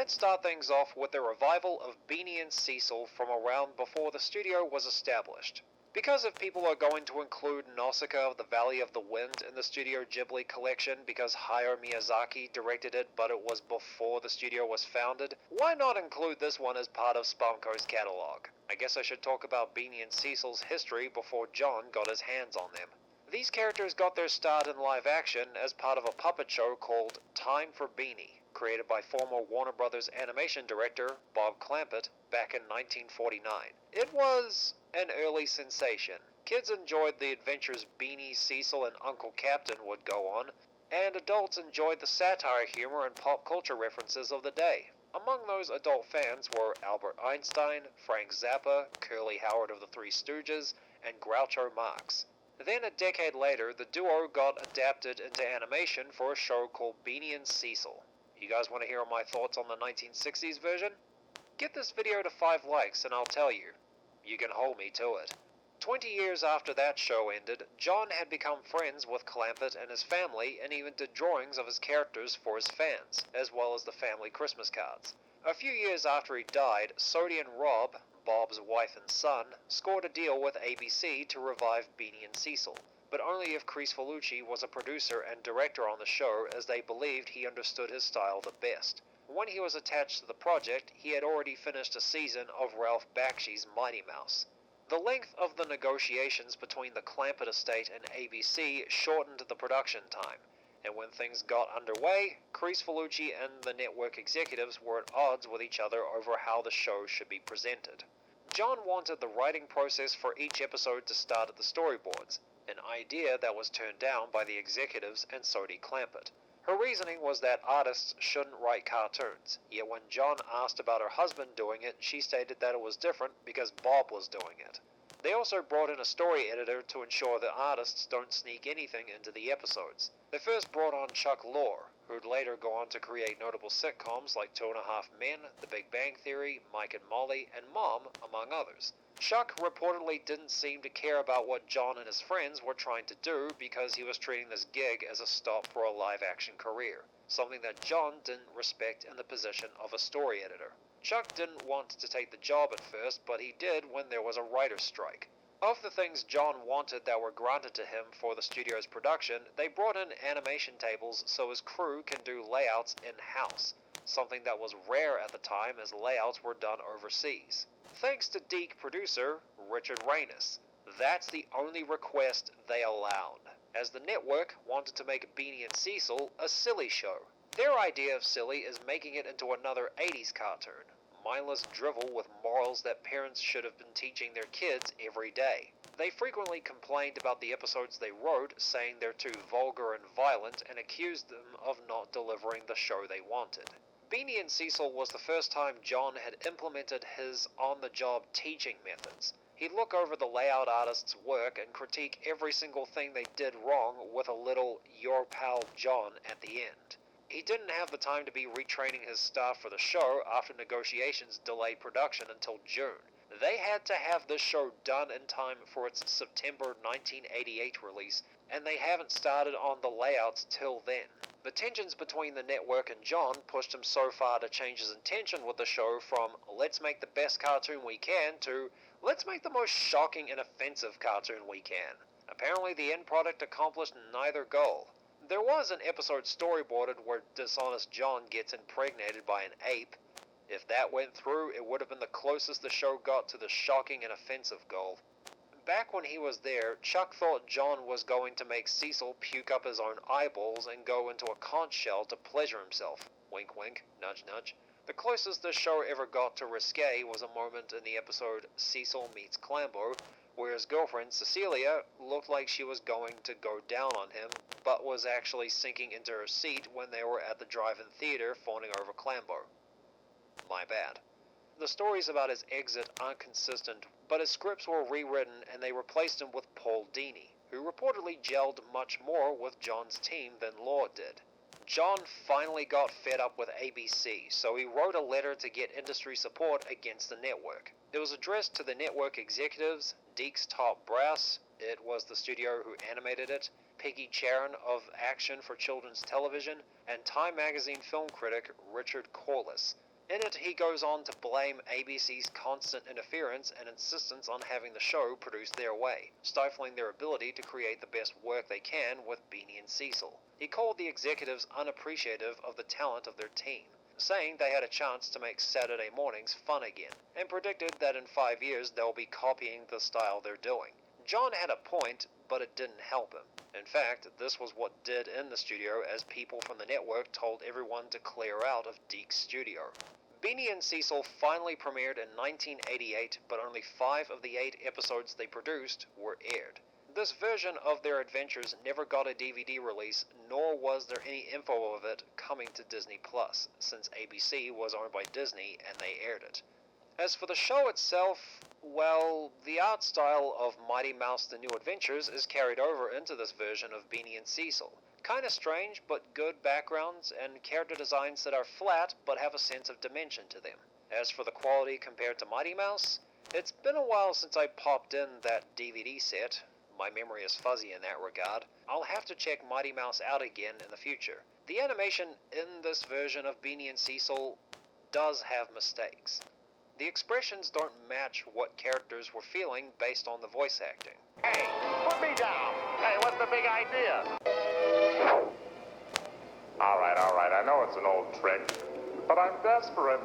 Let's start things off with the revival of Beany and Cecil from around before the studio was established. Because if people are going to include Nausicaa of the Valley of the Wind in the Studio Ghibli collection because Hayao Miyazaki directed it but it was before the studio was founded, why not include this one as part of Spumco's catalog? I guess I should talk about Beany and Cecil's history before John got his hands on them. These characters got their start in live action as part of a puppet show called Time for Beany, created by former Warner Brothers animation director Bob Clampett back in 1949. It was an early sensation. Kids enjoyed the adventures Beany, Cecil, and Uncle Captain would go on, and adults enjoyed the satire humor and pop culture references of the day. Among those adult fans were Albert Einstein, Frank Zappa, Curly Howard of the Three Stooges, and Groucho Marx. Then a decade later, the duo got adapted into animation for a show called Beany and Cecil. You guys want to hear my thoughts on the 1960s version? Get this video to 5 likes and I'll tell you. You can hold me to it. 20 years after that show ended, John had become friends with Clampett and his family and even did drawings of his characters for his fans, as well as the family Christmas cards. A few years after he died, Sodie and Rob, Bob's wife and son, scored a deal with ABC to revive Beany and Cecil, but only if Chris Felucci was a producer and director on the show, as they believed he understood his style the best. When he was attached to the project, he had already finished a season of Ralph Bakshi's Mighty Mouse. The length of the negotiations between the Clampett estate and ABC shortened the production time, and when things got underway, Chris Felucci and the network executives were at odds with each other over how the show should be presented. John wanted the writing process for each episode to start at the storyboards, an idea that was turned down by the executives and Sodie Clampett. Her reasoning was that artists shouldn't write cartoons, yet when John asked about her husband doing it, she stated that it was different because Bob was doing it. They also brought in a story editor to ensure that artists don't sneak anything into the episodes. They first brought on Chuck Lorre, who'd later go on to create notable sitcoms like 2.5 Men, The Big Bang Theory, Mike and Molly, and Mom, among others. Chuck reportedly didn't seem to care about what John and his friends were trying to do because he was treating this gig as a stop for a live-action career, something that John didn't respect in the position of a story editor. Chuck didn't want to take the job at first, but he did when there was a writer's strike. Of the things John wanted that were granted to him for the studio's production, they brought in animation tables so his crew can do layouts in-house, something that was rare at the time as layouts were done overseas. Thanks to Deke producer Richard Reynes, that's the only request they allowed, as the network wanted to make Beany and Cecil a silly show. Their idea of silly is making it into another 80s cartoon, mindless drivel with morals that parents should have been teaching their kids every day. They frequently complained about the episodes they wrote, saying they're too vulgar and violent, and accused them of not delivering the show they wanted. Beany and Cecil was the first time John had implemented his on-the-job teaching methods. He'd look over the layout artist's work and critique every single thing they did wrong with a little "your pal John" at the end. He didn't have the time to be retraining his staff for the show after negotiations delayed production until June. They had to have this show done in time for its September 1988 release, and they haven't started on the layouts till then. The tensions between the network and John pushed him so far to change his intention with the show from "let's make the best cartoon we can" to "let's make the most shocking and offensive cartoon we can." Apparently the end product accomplished neither goal. There was an episode storyboarded where dishonest John gets impregnated by an ape. If that went through, it would have been the closest the show got to the shocking and offensive goal. Back when he was there, Chuck thought John was going to make Cecil puke up his own eyeballs and go into a conch shell to pleasure himself. Wink wink, nudge nudge. The closest this show ever got to risque was a moment in the episode Cecil Meets Clambo, where his girlfriend Cecilia looked like she was going to go down on him, but was actually sinking into her seat when they were at the drive-in theater fawning over Clambo. My bad. The stories about his exit aren't consistent, but his scripts were rewritten and they replaced him with Paul Dini, who reportedly gelled much more with John's team than Lord did. John finally got fed up with ABC, so he wrote a letter to get industry support against the network. It was addressed to the network executives, Deke's top brass, it was the studio who animated it, Peggy Charon of Action for Children's Television, and Time magazine film critic Richard Corliss. In it, he goes on to blame ABC's constant interference and insistence on having the show produced their way, stifling their ability to create the best work they can with Beany and Cecil. He called the executives unappreciative of the talent of their team, saying they had a chance to make Saturday mornings fun again, and predicted that in 5 years they'll be copying the style they're doing. John had a point, but it didn't help him. In fact, this was what did in the studio, as people from the network told everyone to clear out of Deke's studio. Beany and Cecil finally premiered in 1988, but only 5 of the 8 episodes they produced were aired. This version of their adventures never got a DVD release, nor was there any info of it coming to Disney Plus, since ABC was owned by Disney and they aired it. As for the show itself, well, the art style of Mighty Mouse The New Adventures is carried over into this version of Beany and Cecil. Kinda strange, but good backgrounds and character designs that are flat but have a sense of dimension to them. As for the quality compared to Mighty Mouse, it's been a while since I popped in that DVD set. My memory is fuzzy in that regard. I'll have to check Mighty Mouse out again in the future. The animation in this version of Beany and Cecil does have mistakes. The expressions don't match what characters were feeling based on the voice acting. Hey, put me down. Hey, what's the big idea? All right, I know it's an old trick, but I'm desperate.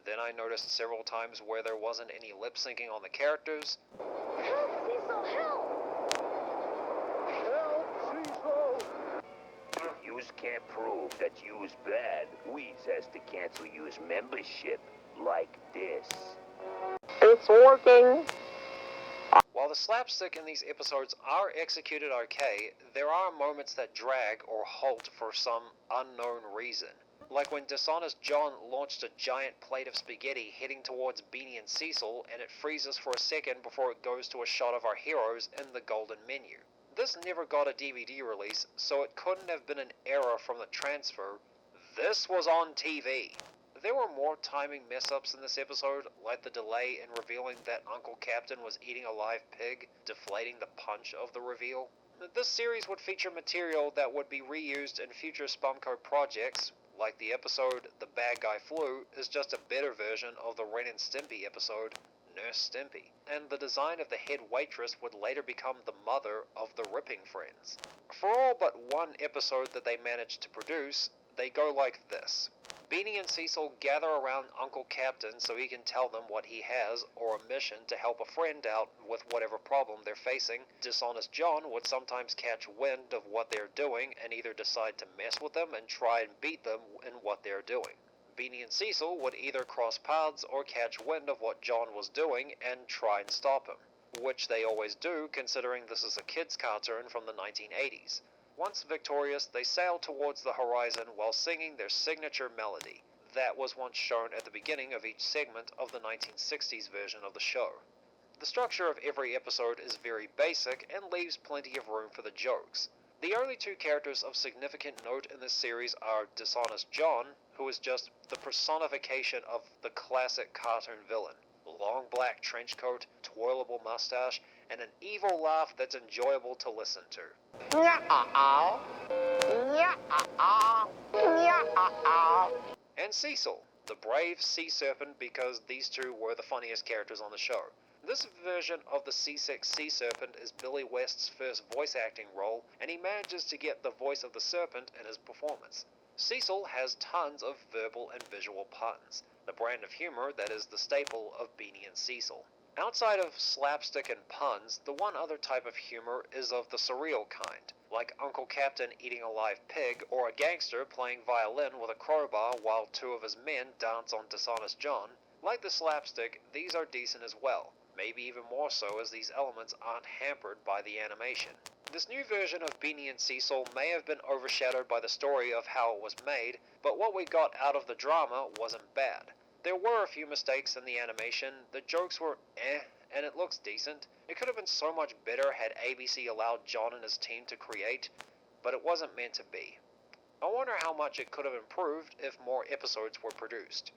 Then I noticed several times where there wasn't any lip syncing on the characters. Help, Cecil, help! Help, Cecil! Yous can't prove that you's bad. We's has to cancel you's membership like this. It's working. While the slapstick in these episodes are executed okay, there are moments that drag or halt for some unknown reason. Like when dishonest John launched a giant plate of spaghetti heading towards Beany and Cecil, and it freezes for a second before it goes to a shot of our heroes in the golden menu. This never got a DVD release, so it couldn't have been an error from the transfer. This was on TV. There were more timing mess-ups in this episode, like the delay in revealing that Uncle Captain was eating a live pig, deflating the punch of the reveal. This series would feature material that would be reused in future Spumco projects, like the episode The Bad Guy Flew is just a better version of the Ren and Stimpy episode, Nurse Stimpy, and the design of the head waitress would later become the mother of the Ripping Friends. For all but one episode that they managed to produce, they go like this. Beany and Cecil gather around Uncle Captain so he can tell them what he has, or a mission to help a friend out with whatever problem they're facing. Dishonest John would sometimes catch wind of what they're doing and either decide to mess with them and try and beat them in what they're doing. Beany and Cecil would either cross paths or catch wind of what John was doing and try and stop him, which they always do considering this is a kids' cartoon from the 1980s. Once victorious, they sail towards the horizon while singing their signature melody. That was once shown at the beginning of each segment of the 1960s version of the show. The structure of every episode is very basic and leaves plenty of room for the jokes. The only 2 characters of significant note in this series are Dishonest John, who is just the personification of the classic cartoon villain. Long black trench coat, twirlable mustache, and an evil laugh that's enjoyable to listen to. And Cecil, the brave sea serpent, because these 2 were the funniest characters on the show. This version of the seasick sea serpent is Billy West's first voice acting role, and he manages to get the voice of the serpent in his performance. Cecil has tons of verbal and visual puns, the brand of humor that is the staple of Beany and Cecil. Outside of slapstick and puns, the one other type of humor is of the surreal kind, like Uncle Captain eating a live pig, or a gangster playing violin with a crowbar while 2 of his men dance on Dishonest John. Like the slapstick, these are decent as well, maybe even more so as these elements aren't hampered by the animation. This new version of Beany and Cecil may have been overshadowed by the story of how it was made, but what we got out of the drama wasn't bad. There were a few mistakes in the animation, the jokes were and it looks decent. It could have been so much better had ABC allowed John and his team to create, but it wasn't meant to be. I wonder how much it could have improved if more episodes were produced.